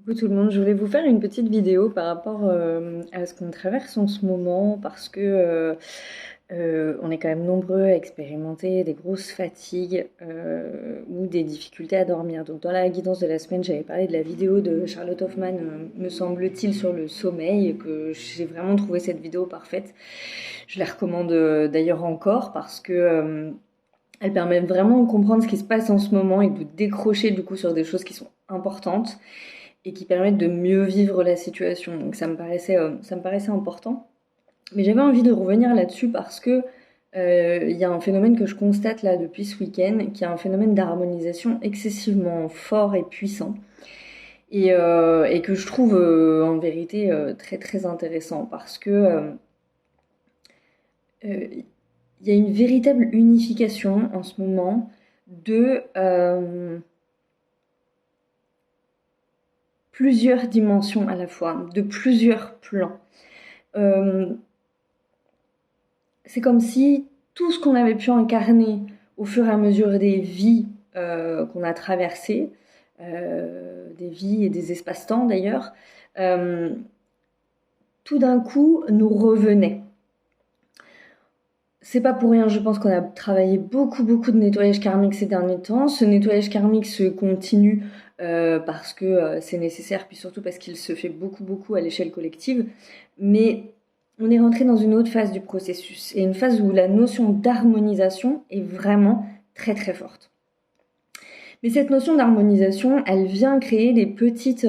Coucou tout le monde, je voulais vous faire une petite vidéo par rapport à ce qu'on traverse en ce moment parce que on est quand même nombreux à expérimenter des grosses fatigues ou des difficultés à dormir. Donc dans la guidance de la semaine, j'avais parlé de la vidéo de Charlotte Hoffman, me semble-t-il, sur le sommeil, et que j'ai vraiment trouvé cette vidéo parfaite. Je la recommande d'ailleurs encore parce que elle permet vraiment de comprendre ce qui se passe en ce moment et de décrocher du coup sur des choses qui sont importantes et qui permettent de mieux vivre la situation. Donc ça me paraissait important. Mais j'avais envie de revenir là-dessus parce que y a un phénomène que je constate là depuis ce week-end, qui est un phénomène d'harmonisation excessivement fort et puissant. Et que je trouve en vérité très très intéressant parce que il y a une véritable unification en ce moment de plusieurs dimensions à la fois, de plusieurs plans. C'est comme si tout ce qu'on avait pu incarner au fur et à mesure des vies qu'on a traversées, des vies et des espaces-temps d'ailleurs, tout d'un coup nous revenait. C'est pas pour rien, je pense qu'on a travaillé beaucoup de nettoyage karmique ces derniers temps. Ce nettoyage karmique se continue parce que c'est nécessaire, puis surtout parce qu'il se fait beaucoup à l'échelle collective. Mais on est rentré dans une autre phase du processus, et une phase où la notion d'harmonisation est vraiment très forte. Mais cette notion d'harmonisation, elle vient créer des petites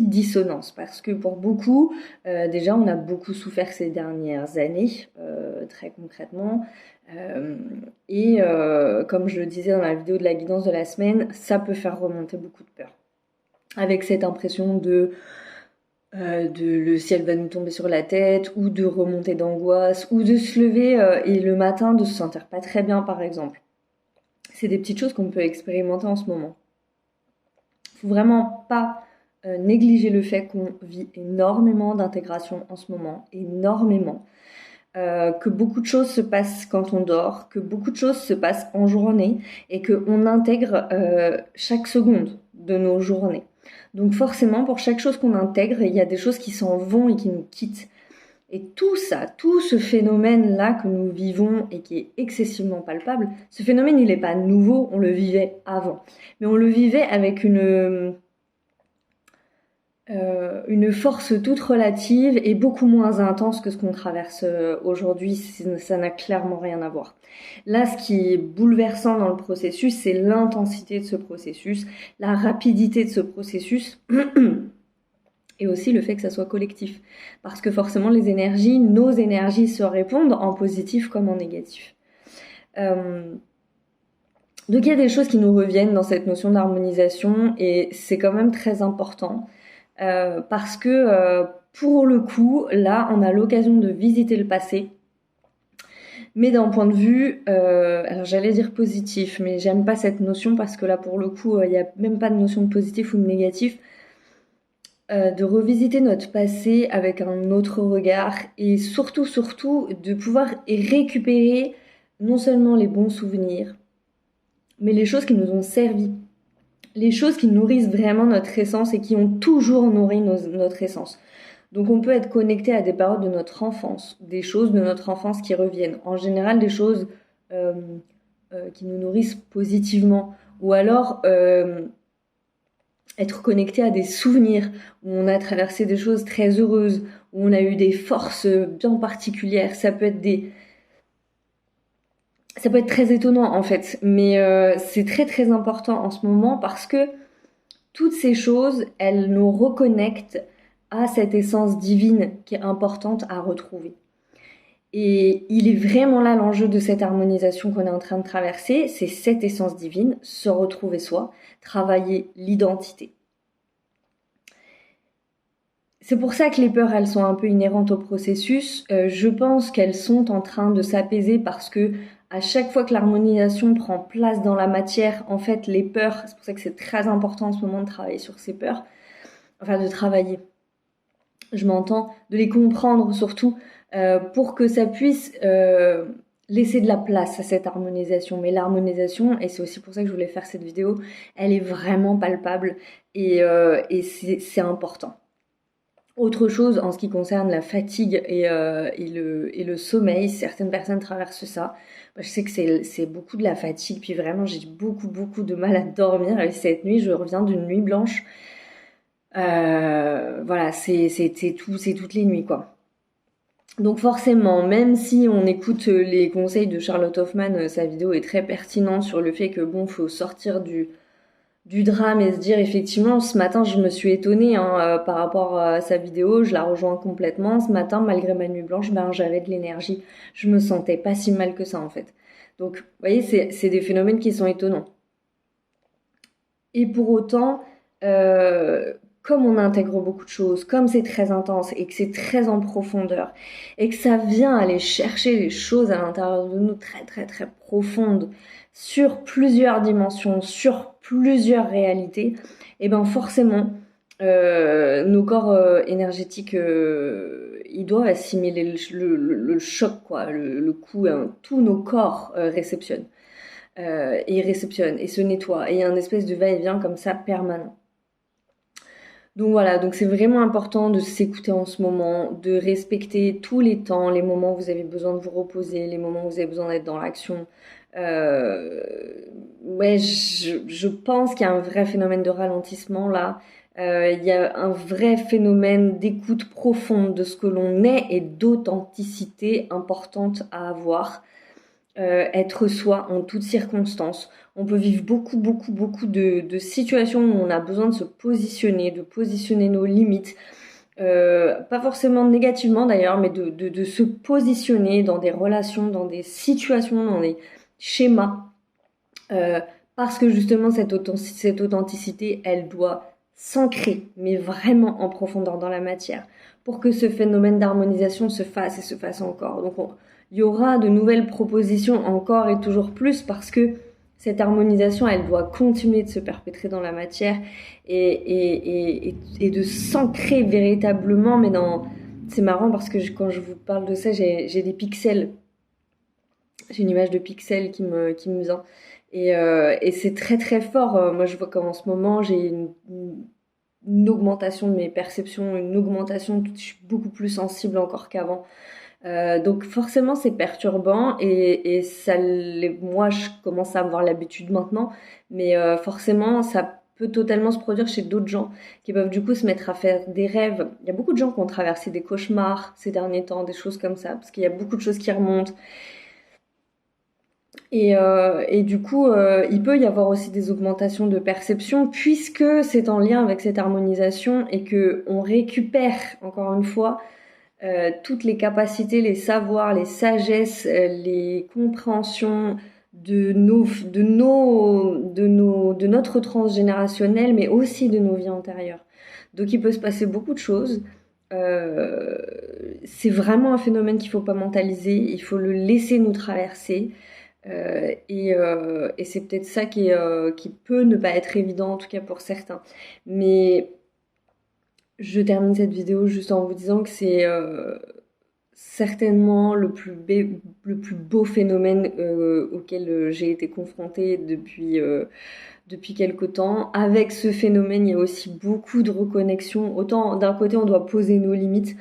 dissonances, parce que pour beaucoup, déjà on a beaucoup souffert ces dernières années, très concrètement, comme je le disais dans la vidéo de la guidance de la semaine, ça peut faire remonter beaucoup de peur. Avec cette impression de le ciel va nous tomber sur la tête, ou de remonter d'angoisse, ou de se lever et le matin de se sentir pas très bien par exemple. C'est des petites choses qu'on peut expérimenter en ce moment. Faut vraiment pas négliger le fait qu'on vit énormément d'intégration en ce moment, énormément. Que beaucoup de choses se passent quand on dort, que beaucoup de choses se passent en journée, et qu'on intègre chaque seconde de nos journées. Donc forcément, pour chaque chose qu'on intègre, il y a des choses qui s'en vont et qui nous quittent. Et tout ça, tout ce phénomène-là que nous vivons et qui est excessivement palpable, ce phénomène, il n'est pas nouveau, on le vivait avant. Mais on le vivait avec une force toute relative et beaucoup moins intense que ce qu'on traverse aujourd'hui. Ça n'a clairement rien à voir. Là, ce qui est bouleversant dans le processus, c'est l'intensité de ce processus, la rapidité de ce processus et aussi le fait que ça soit collectif. Parce que forcément, nos énergies se répondent en positif comme en négatif. Donc il y a des choses qui nous reviennent dans cette notion d'harmonisation, et c'est quand même très important. Parce que pour le coup, là, on a l'occasion de visiter le passé, mais d'un point de vue, alors j'allais dire positif, mais j'aime pas cette notion parce que là, pour le coup, il n'y a même pas de notion de positif ou de négatif. De revisiter notre passé avec un autre regard, et surtout de pouvoir récupérer non seulement les bons souvenirs, mais les choses qui nous ont servi. Les choses qui nourrissent vraiment notre essence et qui ont toujours nourri notre essence. Donc on peut être connecté à des périodes de notre enfance, des choses de notre enfance qui reviennent. En général, des choses qui nous nourrissent positivement. Ou alors être connecté à des souvenirs où on a traversé des choses très heureuses, où on a eu des forces bien particulières. Ça peut être très étonnant en fait, mais c'est très important en ce moment parce que toutes ces choses, elles nous reconnectent à cette essence divine qui est importante à retrouver. Et il est vraiment là l'enjeu de cette harmonisation qu'on est en train de traverser, c'est cette essence divine, se retrouver soi, travailler l'identité. C'est pour ça que les peurs, elles sont un peu inhérentes au processus. Je pense qu'elles sont en train de s'apaiser parce que à chaque fois que l'harmonisation prend place dans la matière, en fait, les peurs, c'est pour ça que c'est très important en ce moment de travailler sur ces peurs, enfin de travailler, je m'entends, de les comprendre surtout, pour que ça puisse laisser de la place à cette harmonisation. Mais l'harmonisation, et c'est aussi pour ça que je voulais faire cette vidéo, elle est vraiment palpable et c'est important. Autre chose en ce qui concerne la fatigue et le sommeil, certaines personnes traversent ça. Moi, je sais que c'est beaucoup de la fatigue, puis vraiment j'ai beaucoup de mal à dormir. Et cette nuit, je reviens d'une nuit blanche. Voilà, c'est toutes les nuits, quoi. Donc forcément, même si on écoute les conseils de Charlotte Hoffman, sa vidéo est très pertinente sur le fait que bon, faut sortir du drame et se dire effectivement, ce matin je me suis étonnée par rapport à sa vidéo, je la rejoins complètement. Ce matin, malgré ma nuit blanche, ben j'avais de l'énergie, je me sentais pas si mal que ça en fait. Donc, vous voyez, c'est des phénomènes qui sont étonnants. Et pour autant, comme on intègre beaucoup de choses, comme c'est très intense et que c'est très en profondeur, et que ça vient aller chercher les choses à l'intérieur de nous très profondes, sur plusieurs dimensions, sur plusieurs réalités, et ben forcément, nos corps énergétiques, ils doivent assimiler le choc, quoi, le coup, tous nos corps réceptionnent. Et il réceptionne et se nettoie et il y a un espèce de va-et-vient comme ça permanent. Donc voilà, donc c'est vraiment important de s'écouter en ce moment, de respecter tous les temps, les moments où vous avez besoin de vous reposer, les moments où vous avez besoin d'être dans l'action. Ouais, je pense qu'il y a un vrai phénomène de ralentissement là. Il y a un vrai phénomène d'écoute profonde de ce que l'on est et d'authenticité importante à avoir. Être soi en toutes circonstances. On peut vivre beaucoup de situations où on a besoin de positionner nos limites. Pas forcément négativement d'ailleurs, mais de se positionner dans des relations, dans des situations, dans des schémas. Parce que justement, cette authenticité, elle doit s'ancrer, mais vraiment en profondeur dans la matière, pour que ce phénomène d'harmonisation se fasse et se fasse encore. Donc, il y aura de nouvelles propositions encore et toujours plus parce que cette harmonisation, elle doit continuer de se perpétrer dans la matière et de s'ancrer véritablement, mais dans... C'est marrant parce que quand je vous parle de ça, j'ai des pixels. J'ai une image de pixels qui me vient. Et c'est très fort. Moi, je vois qu'en ce moment, j'ai une augmentation de mes perceptions, une augmentation, je suis beaucoup plus sensible encore qu'avant. Donc forcément c'est perturbant et moi je commence à avoir l'habitude maintenant, mais forcément ça peut totalement se produire chez d'autres gens qui peuvent du coup se mettre à faire des rêves. Il y a beaucoup de gens qui ont traversé des cauchemars ces derniers temps, des choses comme ça, parce qu'il y a beaucoup de choses qui remontent. Et du coup, il peut y avoir aussi des augmentations de perception puisque c'est en lien avec cette harmonisation et que on récupère encore une fois toutes les capacités, les savoirs, les sagesses, les compréhensions de notre transgénérationnel, mais aussi de nos vies antérieures. Donc il peut se passer beaucoup de choses. C'est vraiment un phénomène qu'il faut pas mentaliser, il faut le laisser nous traverser. Et c'est peut-être ça qui peut ne pas être évident, en tout cas pour certains. Mais je termine cette vidéo juste en vous disant que c'est certainement le plus beau phénomène auquel j'ai été confrontée depuis quelque temps. Avec ce phénomène, il y a aussi beaucoup de reconnexion. Autant d'un côté, on doit poser nos limites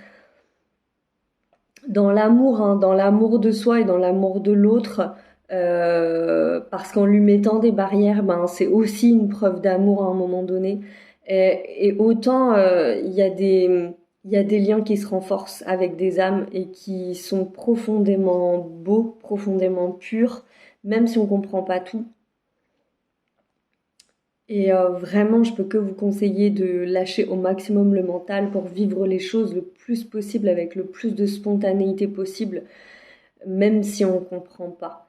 dans l'amour, dans l'amour de soi et dans l'amour de l'autre. Parce qu'en lui mettant des barrières, c'est aussi une preuve d'amour à un moment donné. Et autant il y a des liens qui se renforcent avec des âmes et qui sont profondément beaux, profondément purs, même si on comprend pas tout. Et vraiment, je peux que vous conseiller de lâcher au maximum le mental pour vivre les choses le plus possible avec le plus de spontanéité possible, même si on comprend pas.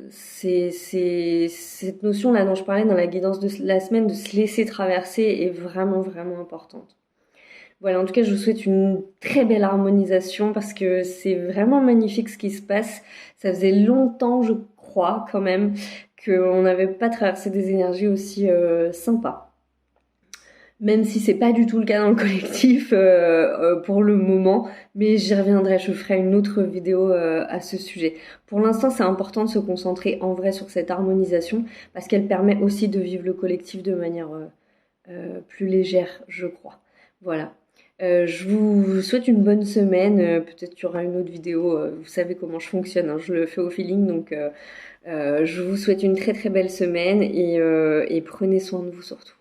C'est cette notion là dont je parlais dans la guidance de la semaine, de se laisser traverser, est vraiment importante. Voilà, en tout cas je vous souhaite une très belle harmonisation parce que c'est vraiment magnifique ce qui se passe. Ça faisait longtemps, je crois quand même, qu'on n'avait pas traversé des énergies aussi sympas. même si c'est pas du tout le cas dans le collectif pour le moment, mais j'y reviendrai, je ferai une autre vidéo à ce sujet. Pour l'instant, c'est important de se concentrer en vrai sur cette harmonisation parce qu'elle permet aussi de vivre le collectif de manière plus légère, je crois. Voilà. Je vous souhaite une bonne semaine. Peut-être qu'il y aura une autre vidéo. Vous savez comment je fonctionne, hein, je le fais au feeling. Donc, je vous souhaite une très très belle semaine et prenez soin de vous surtout.